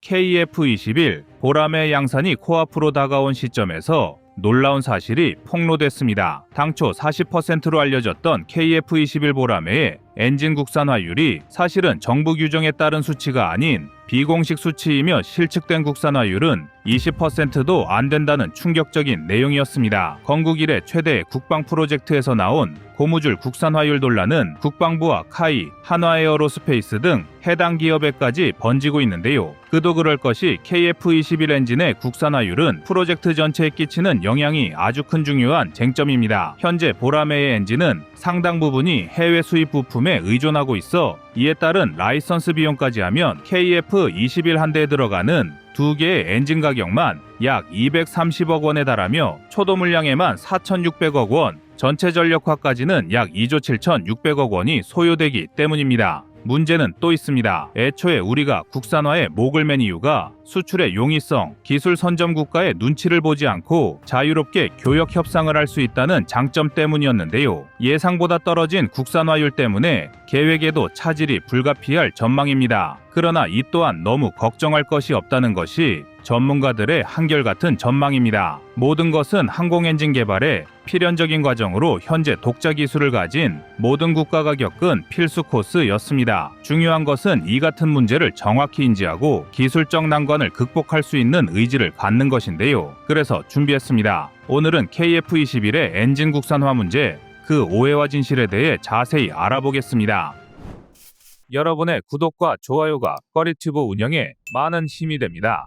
KF-21 보람의 양산이 코앞으로 다가온 시점에서 놀라운 사실이 폭로됐습니다. 당초 40%로 알려졌던 KF-21 보라매의 엔진 국산화율이 사실은 정부 규정에 따른 수치가 아닌 비공식 수치이며 실측된 국산화율은 20%도 안 된다는 충격적인 내용이었습니다. 건국 이래 최대의 국방 프로젝트에서 나온 고무줄 국산화율 논란은 국방부와 카이, 한화에어로스페이스 등 해당 기업에까지 번지고 있는데요. 그도 그럴 것이 KF-21 엔진의 국산화율은 프로젝트 전체에 끼치는 영향이 아주 큰 중요한 쟁점입니다. 현재 보라매의 엔진은 상당 부분이 해외 수입 부품에 의존하고 있어 이에 따른 라이선스 비용까지 하면 KF-21 한 대에 들어가는 2개의 엔진 가격만 약 230억 원에 달하며 초도 물량에만 4,600억 원, 전체 전력화까지는 약 2조 7,600억 원이 소요되기 때문입니다. 문제는 또 있습니다. 애초에 우리가 국산화에 목을 맨 이유가 수출의 용이성, 기술 선점 국가의 눈치를 보지 않고 자유롭게 교역 협상을 할 수 있다는 장점 때문이었는데요. 예상보다 떨어진 국산화율 때문에 계획에도 차질이 불가피할 전망입니다. 그러나 이 또한 너무 걱정할 것이 없다는 것이 전문가들의 한결같은 전망입니다. 모든 것은 항공엔진 개발의 필연적인 과정으로 현재 독자 기술을 가진 모든 국가가 겪은 필수 코스였습니다. 중요한 것은 이 같은 문제를 정확히 인지하고 기술적 난관을 극복할 수 있는 의지를 갖는 것인데요. 그래서 준비했습니다. 오늘은 KF-21의 엔진 국산화 문제, 그 오해와 진실에 대해 자세히 알아보겠습니다. 여러분의 구독과 좋아요가 꺼리튜브 운영에 많은 힘이 됩니다.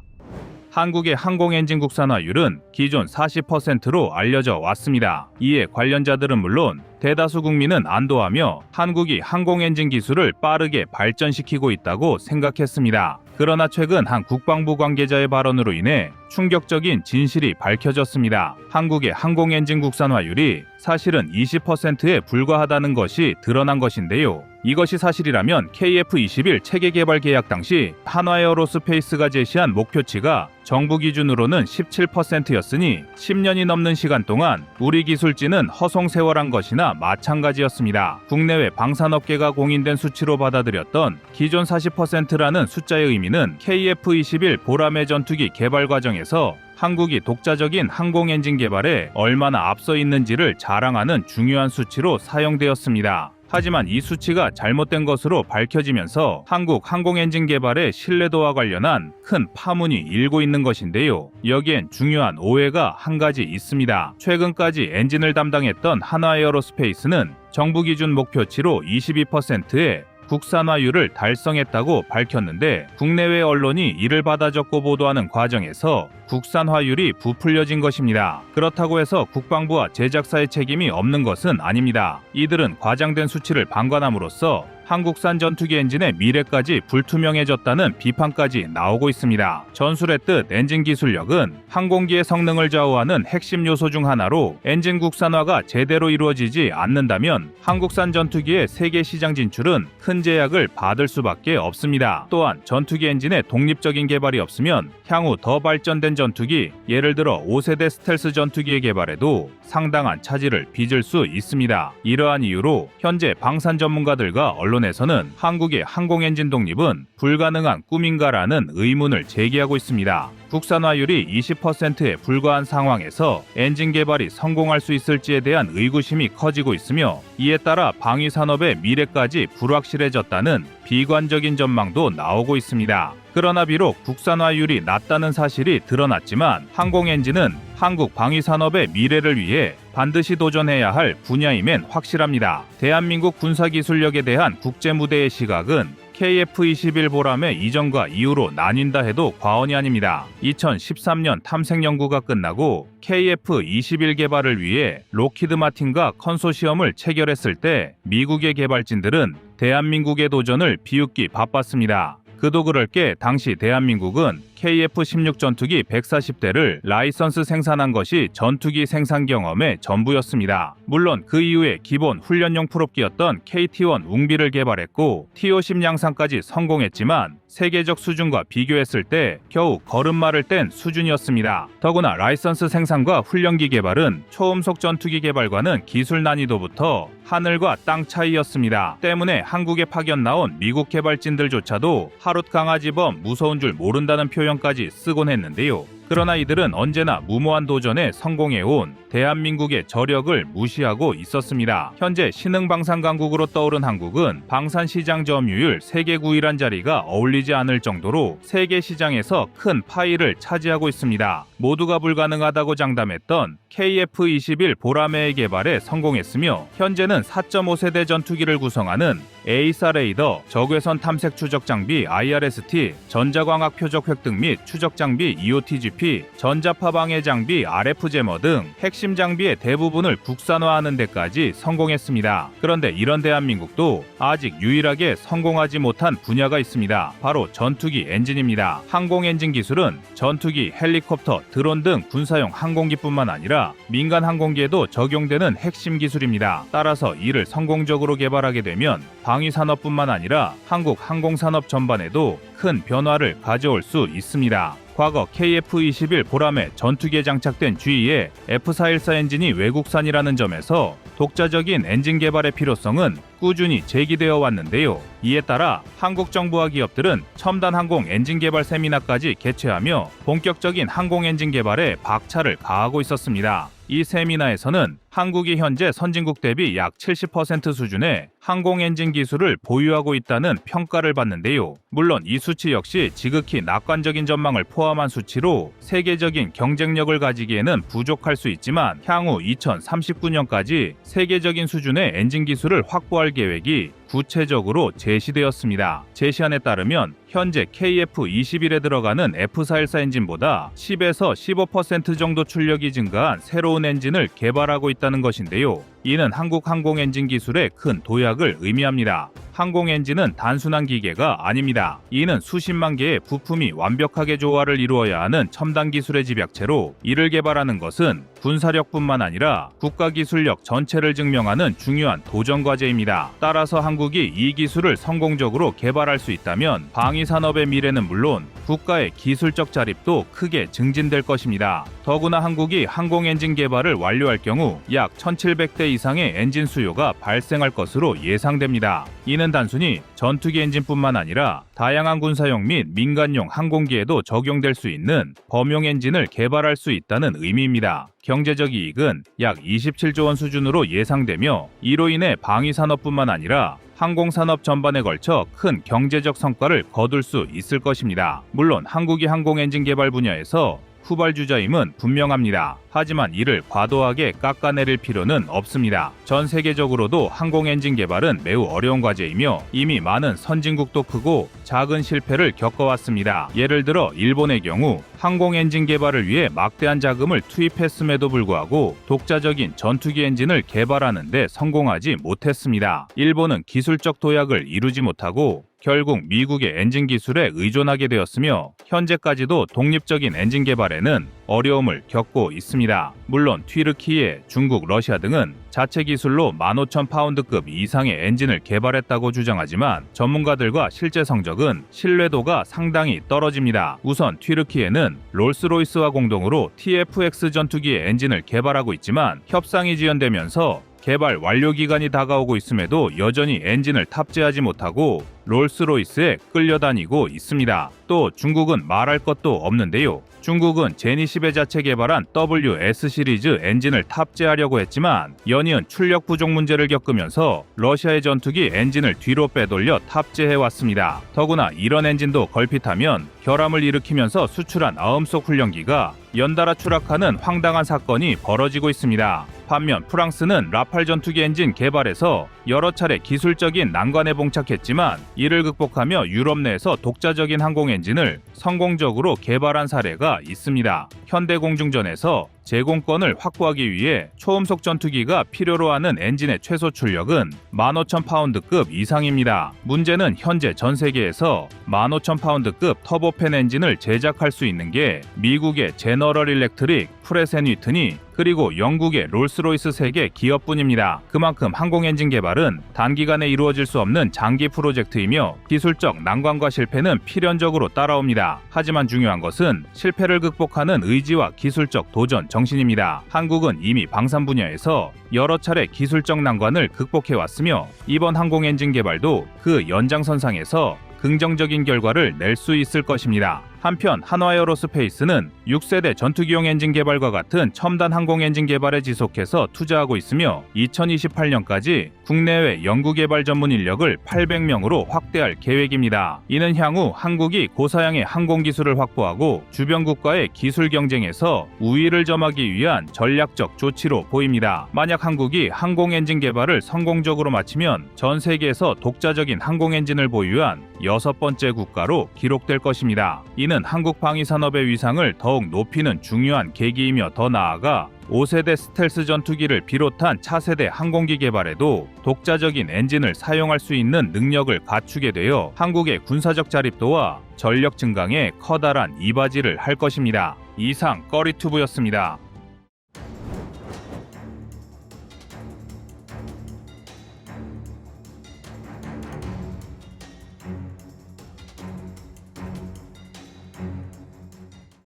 한국의 항공엔진 국산화율은 기존 40%로 알려져 왔습니다. 이에 관련자들은 물론 대다수 국민은 안도하며 한국이 항공엔진 기술을 빠르게 발전시키고 있다고 생각했습니다. 그러나 최근 한 국방부 관계자의 발언으로 인해 충격적인 진실이 밝혀졌습니다. 한국의 항공엔진 국산화율이 사실은 20%에 불과하다는 것이 드러난 것인데요. 이것이 사실이라면 KF-21 체계 개발 계약 당시 한화에어로스페이스가 제시한 목표치가 정부 기준으로는 17%였으니 10년이 넘는 시간 동안 우리 기술진은 허송세월한 것이나 마찬가지였습니다. 국내외 방산업계가 공인된 수치로 받아들였던 기존 40%라는 숫자의 의미는 KF-21 보라매 전투기 개발 과정에서 한국이 독자적인 항공엔진 개발에 얼마나 앞서 있는지를 자랑하는 중요한 수치로 사용되었습니다. 하지만 이 수치가 잘못된 것으로 밝혀지면서 한국 항공엔진 개발의 신뢰도와 관련한 큰 파문이 일고 있는 것인데요. 여기엔 중요한 오해가 한 가지 있습니다. 최근까지 엔진을 담당했던 한화에어로스페이스는 정부 기준 목표치로 22%의 국산화율을 달성했다고 밝혔는데 국내외 언론이 이를 받아 적고 보도하는 과정에서 국산화율이 부풀려진 것입니다. 그렇다고 해서 국방부와 제작사의 책임이 없는 것은 아닙니다. 이들은 과장된 수치를 방관함으로써 한국산 전투기 엔진의 미래까지 불투명해졌다는 비판까지 나오고 있습니다. 전술했듯 엔진 기술력은 항공기의 성능을 좌우하는 핵심 요소 중 하나로 엔진 국산화가 제대로 이루어지지 않는다면 한국산 전투기의 세계 시장 진출은 큰 제약을 받을 수밖에 없습니다. 또한 전투기 엔진의 독립적인 개발이 없으면 향후 더 발전된 전투기, 예를 들어 5세대 스텔스 전투기의 개발에도 상당한 차질을 빚을 수 있습니다. 이러한 이유로 현재 방산 전문가들과 언론에서는 한국의 항공엔진 독립은 불가능한 꿈인가라는 의문을 제기하고 있습니다. 국산화율이 20%에 불과한 상황에서 엔진 개발이 성공할 수 있을지에 대한 의구심이 커지고 있으며 이에 따라 방위 산업의 미래까지 불확실해졌다는 비관적인 전망도 나오고 있습니다. 그러나 비록 국산화율이 낮다는 사실이 드러났지만 항공엔진은 한국 방위산업의 미래를 위해 반드시 도전해야 할 분야임엔 확실합니다. 대한민국 군사기술력에 대한 국제무대의 시각은 KF-21 보람의 이전과 이후로 나뉜다 해도 과언이 아닙니다. 2013년 탐색 연구가 끝나고 KF-21 개발을 위해 로키드 마틴과 컨소시엄을 체결했을 때 미국의 개발진들은 대한민국의 도전을 비웃기 바빴습니다. 그도 그럴 게 당시 대한민국은 KF-16 전투기 140대를 라이선스 생산한 것이 전투기 생산 경험의 전부였습니다. 물론 그 이후에 기본 훈련용 프롭기였던 KT-1 웅비를 개발했고 TO-10 양산까지 성공했지만 세계적 수준과 비교했을 때 겨우 걸음마를 뗀 수준이었습니다. 더구나 라이선스 생산과 훈련기 개발은 초음속 전투기 개발과는 기술 난이도부터 하늘과 땅 차이였습니다. 때문에 한국에 파견 나온 미국 개발진들조차도 하룻 강아지범 무서운 줄 모른다는 표현까지 쓰곤 했는데요. 그러나 이들은 언제나 무모한 도전에 성공해온 대한민국의 저력을 무시하고 있었습니다. 현재 신흥방산강국으로 떠오른 한국은 방산시장 점유율 세계 9위란 자리가 어울리지 않을 정도로 세계 시장에서 큰 파이를 차지하고 있습니다. 모두가 불가능하다고 장담했던 KF-21 보라매의 개발에 성공했으며 현재는 4.5세대 전투기를 구성하는 에이사 레이더, 적외선 탐색 추적 장비 IRST, 전자광학 표적 획득 및 추적 장비 EOTGP, 전자파 방해 장비 RF-제머 등 핵심 장비의 대부분을 국산화하는 데까지 성공했습니다. 그런데 이런 대한민국도 아직 유일하게 성공하지 못한 분야가 있습니다. 바로 전투기 엔진입니다. 항공 엔진 기술은 전투기, 헬리콥터, 드론 등 군사용 항공기뿐만 아니라 민간 항공기에도 적용되는 핵심 기술입니다. 따라서 이를 성공적으로 개발하게 되면 방위산업뿐만 아니라 한국 항공산업 전반에도 큰 변화를 가져올 수 있습니다. 과거 KF-21 보라매 전투기에 장착된 G의 F414 엔진이 외국산이라는 점에서 독자적인 엔진 개발의 필요성은 꾸준히 제기되어 왔는데요. 이에 따라 한국 정부와 기업들은 첨단 항공 엔진 개발 세미나까지 개최하며 본격적인 항공 엔진 개발에 박차를 가하고 있었습니다. 이 세미나에서는 한국이 현재 선진국 대비 약 70% 수준의 항공 엔진 기술을 보유하고 있다는 평가를 받는데요. 물론 이 수치 역시 지극히 낙관적인 전망을 포함한 수치로 세계적인 경쟁력을 가지기에는 부족할 수 있지만 향후 2039년까지 세계적인 수준의 엔진 기술을 확보할 계획이 구체적으로 제시되었습니다. 제시안에 따르면 현재 KF-21에 들어가는 F414 엔진보다 10에서 15% 정도 출력이 증가한 새로운 엔진을 개발하고 있다는 것인데요. 이는 한국 항공 엔진 기술의 큰 도약을 의미합니다. 항공 엔진은 단순한 기계가 아닙니다. 이는 수십만 개의 부품이 완벽하게 조화를 이루어야 하는 첨단 기술의 집약체로 이를 개발하는 것은 군사력뿐만 아니라 국가기술력 전체를 증명하는 중요한 도전 과제입니다. 따라서 한국이 이 기술을 성공적으로 개발할 수 있다면 방위산업의 미래는 물론 국가의 기술적 자립도 크게 증진될 것입니다. 더구나 한국이 항공 엔진 개발을 완료할 경우 약 1700대 이상의 엔진 수요가 발생할 것으로 예상됩니다. 이는 단순히 전투기 엔진뿐만 아니라 다양한 군사용 및 민간용 항공기에도 적용될 수 있는 범용 엔진을 개발할 수 있다는 의미입니다. 경제적 이익은 약 27조 원 수준으로 예상되며 이로 인해 방위산업뿐만 아니라 항공산업 전반에 걸쳐 큰 경제적 성과를 거둘 수 있을 것입니다. 물론 한국이 항공 엔진 개발 분야에서 후발주자임은 분명합니다. 하지만 이를 과도하게 깎아내릴 필요는 없습니다. 전 세계적으로도 항공 엔진 개발은 매우 어려운 과제이며 이미 많은 선진국도 크고 작은 실패를 겪어왔습니다. 예를 들어 일본의 경우 항공 엔진 개발을 위해 막대한 자금을 투입했음에도 불구하고 독자적인 전투기 엔진을 개발하는 데 성공하지 못했습니다. 일본은 기술적 도약을 이루지 못하고 결국 미국의 엔진 기술에 의존하게 되었으며 현재까지도 독립적인 엔진 개발에는 어려움을 겪고 있습니다. 물론 튀르키예, 중국, 러시아 등은 자체 기술로 15,000파운드급 이상의 엔진을 개발했다고 주장하지만 전문가들과 실제 성적은 신뢰도가 상당히 떨어집니다. 우선 튀르키예는 롤스로이스와 공동으로 TFX 전투기의 엔진을 개발하고 있지만 협상이 지연되면서 개발 완료 기간이 다가오고 있음에도 여전히 엔진을 탑재하지 못하고 롤스로이스에 끌려다니고 있습니다. 또 중국은 말할 것도 없는데요. 중국은 제니10에 자체 개발한 WS 시리즈 엔진을 탑재하려고 했지만 연이은 출력 부족 문제를 겪으면서 러시아의 전투기 엔진을 뒤로 빼돌려 탑재해왔습니다. 더구나 이런 엔진도 걸핏하면 결함을 일으키면서 수출한 아음속 훈련기가 연달아 추락하는 황당한 사건이 벌어지고 있습니다. 반면 프랑스는 라팔 전투기 엔진 개발에서 여러 차례 기술적인 난관에 봉착했지만 이를 극복하며 유럽 내에서 독자적인 항공 엔진을 성공적으로 개발한 사례가 있습니다. 현대공중전에서 제공권을 확보하기 위해 초음속 전투기가 필요로 하는 엔진의 최소 출력은 15,000파운드급 이상입니다. 문제는 현재 전 세계에서 15,000파운드급 터보팬 엔진을 제작할 수 있는 게 미국의 제너럴 일렉트릭, 프렛 앤 위트니, 그리고 영국의 롤스로이스 3개 기업뿐입니다. 그만큼 항공 엔진 개발은 단기간에 이루어질 수 없는 장기 프로젝트이며 기술적 난관과 실패는 필연적으로 따라옵니다. 하지만 중요한 것은 실패를 극복하는 의지와 기술적 도전 정신입니다. 한국은 이미 방산 분야에서 여러 차례 기술적 난관을 극복해왔으며 이번 항공 엔진 개발도 그 연장선상에서 긍정적인 결과를 낼 수 있을 것입니다. 한편 한화에어로스페이스는 6세대 전투기용 엔진 개발과 같은 첨단 항공 엔진 개발에 지속해서 투자하고 있으며 2028년까지 국내외 연구개발 전문 인력을 800명으로 확대할 계획입니다. 이는 향후 한국이 고사양의 항공 기술을 확보하고 주변 국가의 기술 경쟁에서 우위를 점하기 위한 전략적 조치로 보입니다. 만약 한국이 항공 엔진 개발을 성공적으로 마치면 전 세계에서 독자적인 항공 엔진을 보유한 6번째 국가로 기록될 것입니다. 이는 한국 방위산업의 위상을 더욱 높이는 중요한 계기이며 더 나아가 5세대 스텔스 전투기를 비롯한 차세대 항공기 개발에도 독자적인 엔진을 사용할 수 있는 능력을 갖추게 되어 한국의 군사적 자립도와 전력 증강에 커다란 이바지를 할 것입니다. 이상 꺼리튜브였습니다.